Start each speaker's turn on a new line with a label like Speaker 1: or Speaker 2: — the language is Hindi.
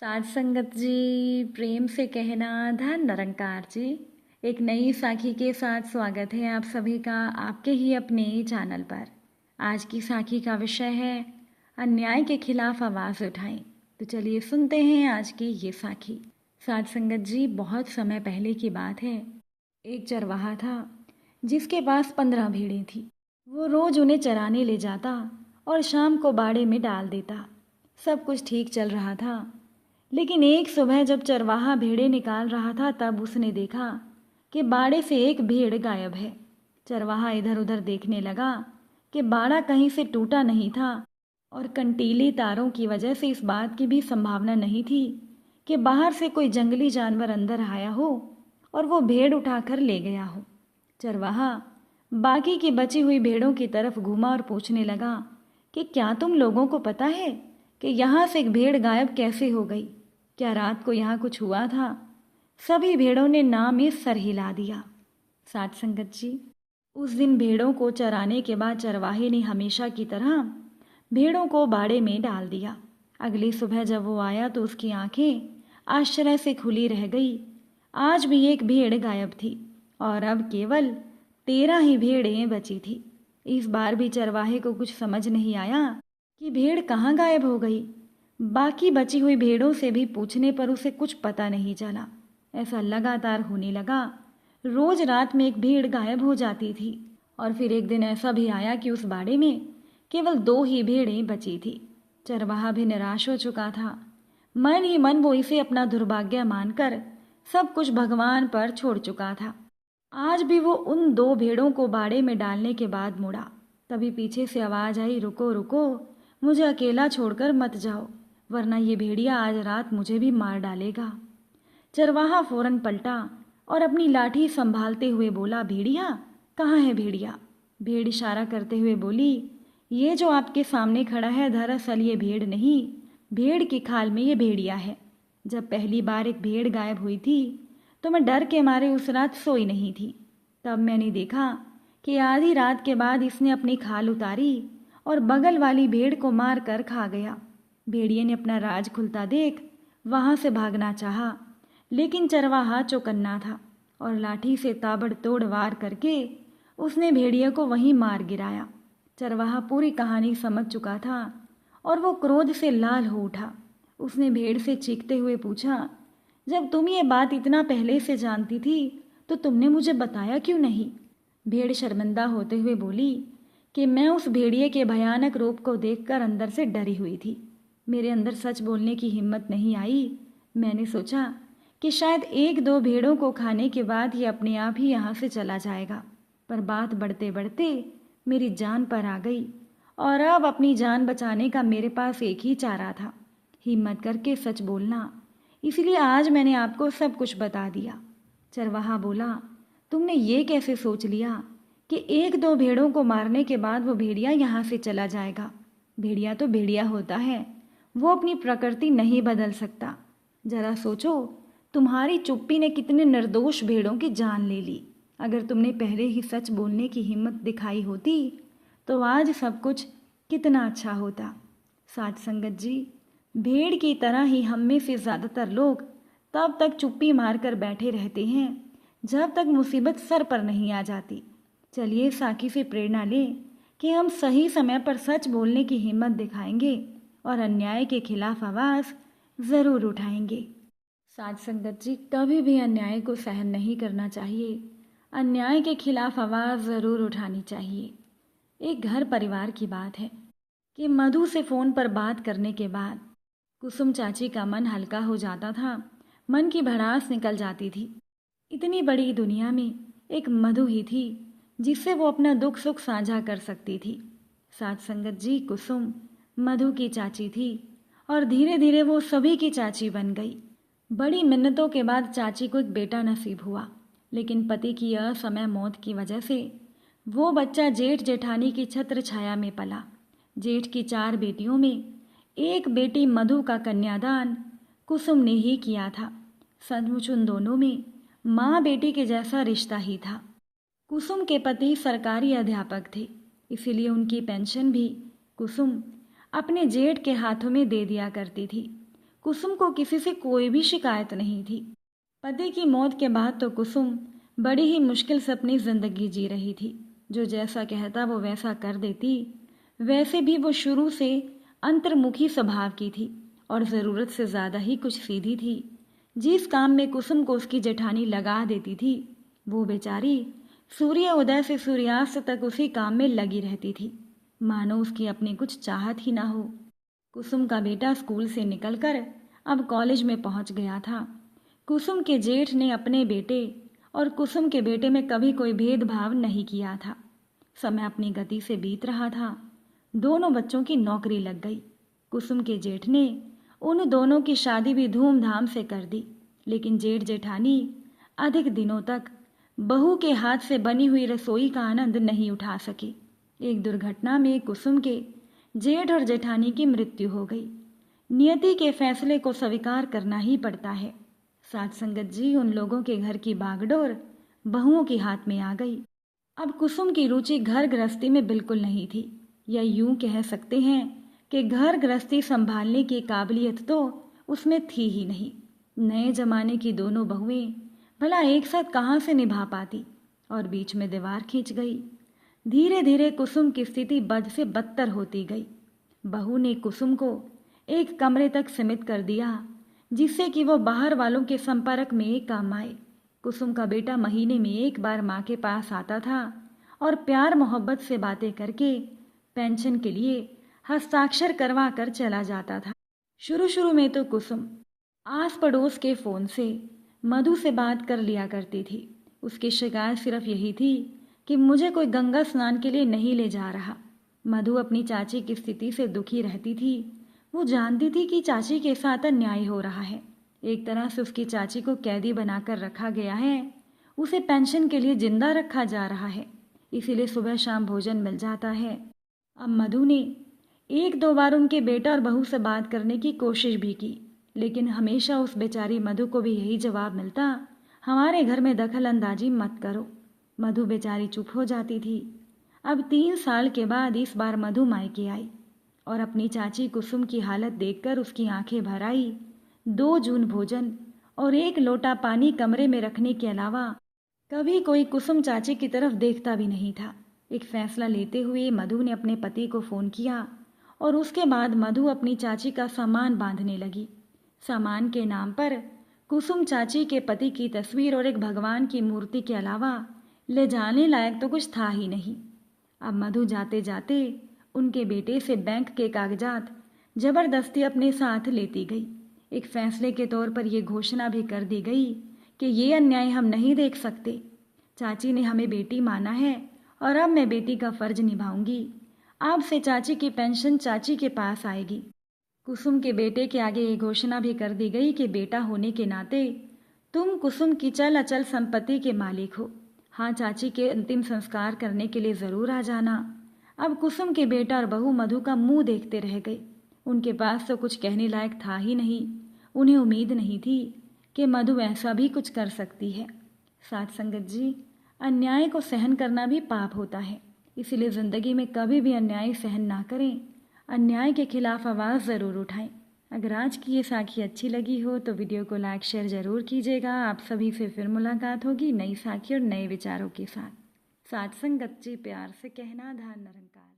Speaker 1: साध संगत जी, प्रेम से कहना धन निरंकार जी। एक नई साखी के साथ स्वागत है आप सभी का आपके ही अपने चैनल पर। आज की साखी का विषय है अन्याय के खिलाफ आवाज़ उठाएं। तो चलिए सुनते हैं आज की ये साखी। साध संगत जी, बहुत समय पहले की बात है। एक चरवाहा था जिसके पास 15 भेड़ें थी। वो रोज उन्हें चराने ले जाता और शाम को बाड़े में डाल देता। सब कुछ ठीक चल रहा था, लेकिन एक सुबह जब चरवाहा भेड़ें निकाल रहा था तब उसने देखा कि बाड़े से एक भेड़ गायब है। चरवाहा इधर उधर देखने लगा कि बाड़ा कहीं से टूटा नहीं था और कंटीले तारों की वजह से इस बात की भी संभावना नहीं थी कि बाहर से कोई जंगली जानवर अंदर आया हो और वो भेड़ उठाकर ले गया हो। चरवाहा बाकी की बची हुई भेड़ों की तरफ घूमा और पूछने लगा कि क्या तुम लोगों को पता है कि यहाँ से एक भेड़ गायब कैसे हो गई? क्या रात को यहाँ कुछ हुआ था? सभी भेड़ों ने ना में सर हिला दिया। साध संगत जी, उस दिन भेड़ों को चराने के बाद चरवाहे ने हमेशा की तरह भेड़ों को बाड़े में डाल दिया। अगली सुबह जब वो आया तो उसकी आंखें आश्चर्य से खुली रह गई। आज भी एक भेड़ गायब थी और अब केवल 13 ही भेड़ें बची थी। इस बार भी चरवाहे को कुछ समझ नहीं आया कि भेड़ कहाँ गायब हो गई। बाकी बची हुई भेड़ों से भी पूछने पर उसे कुछ पता नहीं चला। ऐसा लगातार होने लगा। रोज रात में एक भेड़ गायब हो जाती थी और फिर एक दिन ऐसा भी आया कि उस बाड़े में केवल 2 ही भेड़ें बची थी। चरवाहा भी निराश हो चुका था। मन ही मन वो इसे अपना दुर्भाग्य मानकर सब कुछ भगवान पर छोड़ चुका था। आज भी वो उन 2 भेड़ों को बाड़े में डालने के बाद मुड़ा। तभी पीछे से आवाज आई, रुको रुको, मुझे अकेला छोड़कर मत जाओ, वरना ये भेड़िया आज रात मुझे भी मार डालेगा। चरवाहा फौरन पलटा और अपनी लाठी संभालते हुए बोला, भेड़िया कहाँ है भेड़िया? भेड़ इशारा करते हुए बोली, ये जो आपके सामने खड़ा है दरअसल ये भेड़ नहीं, भेड़ की खाल में ये भेड़िया है। जब पहली बार एक भेड़ गायब हुई थी तो मैं डर के मारे उस रात सोई नहीं थी। तब मैंने देखा कि आधी रात के बाद इसने अपनी खाल उतारी और बगल वाली भेड़ को मार कर खा गया। भेड़िए ने अपना राज खुलता देख वहां से भागना चाहा, लेकिन चरवाहा चौकन्ना था और लाठी से ताबड़तोड़ वार करके उसने भेड़िए को वहीं मार गिराया। चरवाहा पूरी कहानी समझ चुका था और वो क्रोध से लाल हो उठा। उसने भेड़ से चीखते हुए पूछा, जब तुम ये बात इतना पहले से जानती थी तो तुमने मुझे बताया क्यों नहीं? भेड़ शर्मिंदा होते हुए बोली कि मैं उस भेड़िए के भयानक रूप को देखकर अंदर से डरी हुई थी। मेरे अंदर सच बोलने की हिम्मत नहीं आई। मैंने सोचा कि शायद 1-2 भेड़ों को खाने के बाद ये अपने आप ही यहाँ से चला जाएगा, पर बात बढ़ते बढ़ते मेरी जान पर आ गई और अब अपनी जान बचाने का मेरे पास एक ही चारा था, हिम्मत करके सच बोलना। इसलिए आज मैंने आपको सब कुछ बता दिया। चरवाहा बोला, तुमने ये कैसे सोच लिया कि 1-2 भेड़ों को मारने के बाद वो भेड़िया यहाँ से चला जाएगा? भेड़िया तो भेड़िया होता है, वो अपनी प्रकृति नहीं बदल सकता। जरा सोचो, तुम्हारी चुप्पी ने कितने निर्दोष भेड़ों की जान ले ली। अगर तुमने पहले ही सच बोलने की हिम्मत दिखाई होती तो आज सब कुछ कितना अच्छा होता। साध संगत जी, भेड़ की तरह ही हम में से ज़्यादातर लोग तब तक चुप्पी मारकर बैठे रहते हैं जब तक मुसीबत सर पर नहीं आ जाती। चलिए साखी से प्रेरणा लें कि हम सही समय पर सच बोलने की हिम्मत दिखाएंगे और अन्याय के खिलाफ आवाज़ ज़रूर उठाएंगे। साध संगत जी, कभी भी अन्याय को सहन नहीं करना चाहिए। अन्याय के खिलाफ आवाज़ ज़रूर उठानी चाहिए। एक घर परिवार की बात है कि मधु से फ़ोन पर बात करने के बाद कुसुम चाची का मन हल्का हो जाता था, मन की भड़ास निकल जाती थी। इतनी बड़ी दुनिया में एक मधु ही थी जिससे वो अपना दुख सुख साझा कर सकती थी। साध संगत जी, कुसुम मधु की चाची थी और धीरे धीरे वो सभी की चाची बन गई। बड़ी मिन्नतों के बाद चाची को एक बेटा नसीब हुआ, लेकिन पति की असमय मौत की वजह से वो बच्चा जेठ जेठानी की छत्र छाया में पला। जेठ की 4 बेटियों में एक बेटी मधु का कन्यादान कुसुम ने ही किया था। सचमुच उन दोनों में माँ बेटी के जैसा रिश्ता ही था। कुसुम के पति सरकारी अध्यापक थे, इसीलिए उनकी पेंशन भी कुसुम अपने जेठ के हाथों में दे दिया करती थी। कुसुम को किसी से कोई भी शिकायत नहीं थी। पति की मौत के बाद तो कुसुम बड़ी ही मुश्किल से अपनी जिंदगी जी रही थी। जो जैसा कहता वो वैसा कर देती। वैसे भी वो शुरू से अंतर्मुखी स्वभाव की थी और ज़रूरत से ज़्यादा ही कुछ सीधी थी। जिस काम में कुसुम को उसकी जेठानी लगा देती थी, वो बेचारी सूर्य उदय से सूर्यास्त तक उसी काम में लगी रहती थी, मानो उसकी अपनी कुछ चाहत ही ना हो। कुसुम का बेटा स्कूल से निकलकर अब कॉलेज में पहुंच गया था। कुसुम के जेठ ने अपने बेटे और कुसुम के बेटे में कभी कोई भेदभाव नहीं किया था। समय अपनी गति से बीत रहा था। दोनों बच्चों की नौकरी लग गई। कुसुम के जेठ ने उन दोनों की शादी भी धूमधाम से कर दी, लेकिन जेठ जेठानी अधिक दिनों तक बहू के हाथ से बनी हुई रसोई का आनंद नहीं उठा सके। एक दुर्घटना में कुसुम के जेठ और जेठानी की मृत्यु हो गई। नियति के फैसले को स्वीकार करना ही पड़ता है। साथ संगत जी, उन लोगों के घर की बागडोर बहुओं के हाथ में आ गई। अब कुसुम की रुचि घर गृहस्थी में बिल्कुल नहीं थी, या यूं कह सकते हैं कि घर गृहस्थी संभालने की काबिलियत तो उसमें थी ही नहीं। नए जमाने की दोनों बहुएं भला एक साथ कहाँ से निभा पाती, और बीच में दीवार खींच गई। धीरे धीरे कुसुम की स्थिति बद से बदतर होती गई। बहू ने कुसुम को एक कमरे तक सीमित कर दिया, जिससे कि वो बाहर वालों के संपर्क में कम आए। कुसुम का बेटा महीने में एक बार माँ के पास आता था और प्यार मोहब्बत से बातें करके पेंशन के लिए हस्ताक्षर करवा कर चला जाता था। शुरू शुरू में तो कुसुम आस पड़ोस के फ़ोन से मधु से बात कर लिया करती थी। उसकी शिकायत सिर्फ यही थी कि मुझे कोई गंगा स्नान के लिए नहीं ले जा रहा। मधु अपनी चाची की स्थिति से दुखी रहती थी। वो जानती थी कि चाची के साथ अन्याय हो रहा है। एक तरह से उसकी चाची को कैदी बनाकर रखा गया है। उसे पेंशन के लिए जिंदा रखा जा रहा है, इसीलिए सुबह शाम भोजन मिल जाता है। अब मधु ने एक दो बार उनके बेटा और बहू से बात करने की कोशिश भी की, लेकिन हमेशा उस बेचारी मधु को भी यही जवाब मिलता, हमारे घर में दखल अंदाजी मत करो। मधु बेचारी चुप हो जाती थी। अब 3 साल के बाद इस बार मधु मायके आई और अपनी चाची कुसुम की हालत देखकर उसकी आंखें भर आई। 2 जून भोजन और 1 लोटा पानी कमरे में रखने के अलावा कभी कोई कुसुम चाची की तरफ देखता भी नहीं था। एक फैसला लेते हुए मधु ने अपने पति को फ़ोन किया और उसके बाद मधु अपनी चाची का सामान बांधने लगी। सामान के नाम पर कुसुम चाची के पति की तस्वीर और एक भगवान की मूर्ति के अलावा ले जाने लायक तो कुछ था ही नहीं। अब मधु जाते जाते उनके बेटे से बैंक के कागजात जबरदस्ती अपने साथ लेती गई। एक फैसले के तौर पर यह घोषणा भी कर दी गई कि ये अन्याय हम नहीं देख सकते। चाची ने हमें बेटी माना है और अब मैं बेटी का फर्ज निभाऊंगी। अब से चाची की पेंशन चाची के पास आएगी। कुसुम के बेटे के आगे ये घोषणा भी कर दी गई कि बेटा होने के नाते तुम कुसुम की चल अचल संपत्ति के मालिक हो। हाँ, चाची के अंतिम संस्कार करने के लिए ज़रूर आ जाना। अब कुसुम के बेटा और बहू मधु का मुंह देखते रह गए। उनके पास तो कुछ कहने लायक था ही नहीं। उन्हें उम्मीद नहीं थी कि मधु ऐसा भी कुछ कर सकती है। साथ संगत जी, अन्याय को सहन करना भी पाप होता है, इसीलिए ज़िंदगी में कभी भी अन्याय सहन ना करें। अन्याय के खिलाफ आवाज़ ज़रूर उठाएं। अगर आज की ये साखी अच्छी लगी हो तो वीडियो को लाइक शेयर ज़रूर कीजिएगा। आप सभी से फिर मुलाकात होगी नई साखी और नए विचारों के साथ। साथ संगत जी, प्यार से कहना, धन निरंकार।